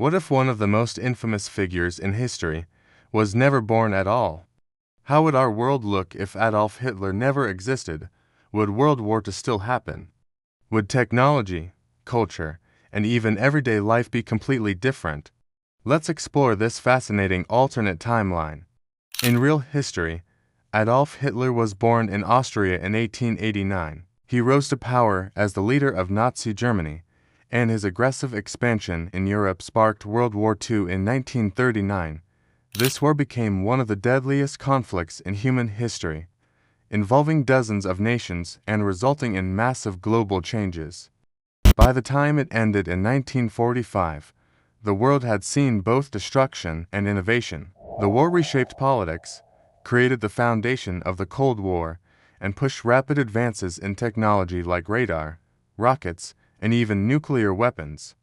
What if one of the most infamous figures in history was never born at all? How would our world look if Adolf Hitler never existed? Would World War II still happen? Would technology, culture, and even everyday life be completely different? Let's explore this fascinating alternate timeline. In real history, Adolf Hitler was born in Austria in 1889. He rose to power as the leader of Nazi Germany, and his aggressive expansion in Europe sparked World War II in 1939. This war became one of the deadliest conflicts in human history, involving dozens of nations and resulting in massive global changes. By the time it ended in 1945, the world had seen both destruction and innovation. The war reshaped politics, created the foundation of the Cold War, and pushed rapid advances in technology like radar, rockets, and even nuclear weapons.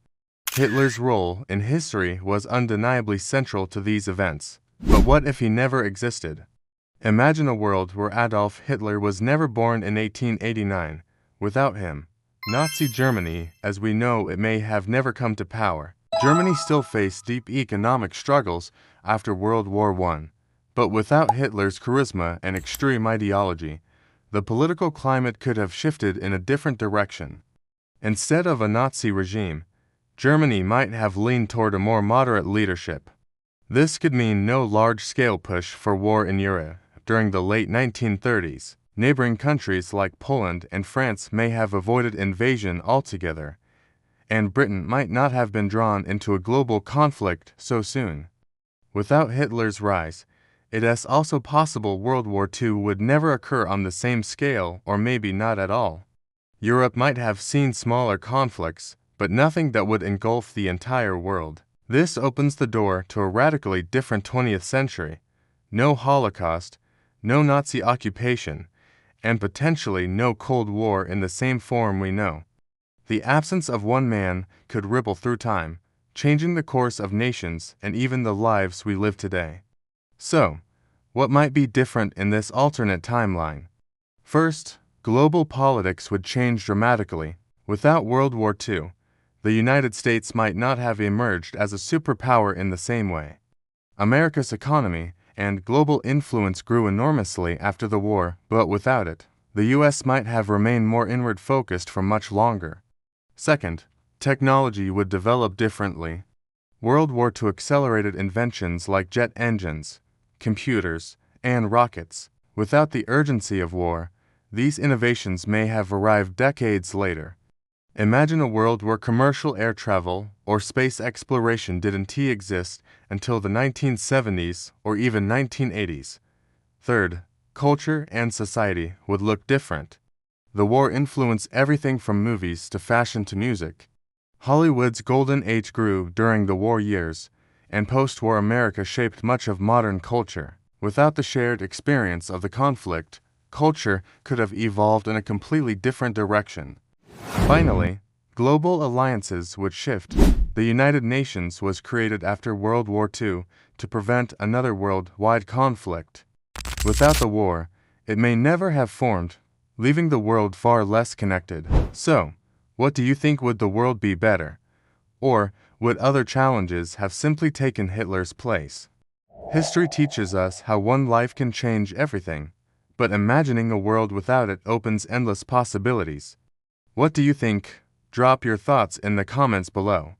Hitler's role in history was undeniably central to these events. But what if he never existed? Imagine a world where Adolf Hitler was never born in 1889. Without him, Nazi Germany, as we know it, may have never come to power. Germany still faced deep economic struggles after World War I. But without Hitler's charisma and extreme ideology, the political climate could have shifted in a different direction. Instead of a Nazi regime, Germany might have leaned toward a more moderate leadership. This could mean no large-scale push for war in Europe. During the late 1930s, neighboring countries like Poland and France may have avoided invasion altogether, and Britain might not have been drawn into a global conflict so soon. Without Hitler's rise, it is also possible World War II would never occur on the same scale, or maybe not at all. Europe might have seen smaller conflicts, but nothing that would engulf the entire world. This opens the door to a radically different 20th century. No Holocaust, no Nazi occupation, and potentially no Cold War in the same form we know. The absence of one man could ripple through time, changing the course of nations and even the lives we live today. So, what might be different in this alternate timeline? First, global politics would change dramatically. Without World War II, the United States might not have emerged as a superpower in the same way. America's economy and global influence grew enormously after the war, but without it, the U.S. might have remained more inward-focused for much longer. Second, technology would develop differently. World War II accelerated inventions like jet engines, computers, and rockets. Without the urgency of war, these innovations may have arrived decades later. Imagine a world where commercial air travel or space exploration didn't exist until the 1970s or even 1980s. Third, culture and society would look different. The war influenced everything from movies to fashion to music. Hollywood's golden age grew during the war years, and post-war America shaped much of modern culture. Without the shared experience of the conflict, culture could have evolved in a completely different direction. Finally, global alliances would shift. The United Nations was created after World War II to prevent another worldwide conflict. Without the war, it may never have formed, leaving the world far less connected. So, what do you think? Would the world be better? Or would other challenges have simply taken Hitler's place? History teaches us how one life can change everything, but imagining a world without it opens endless possibilities. What do you think? Drop your thoughts in the comments below.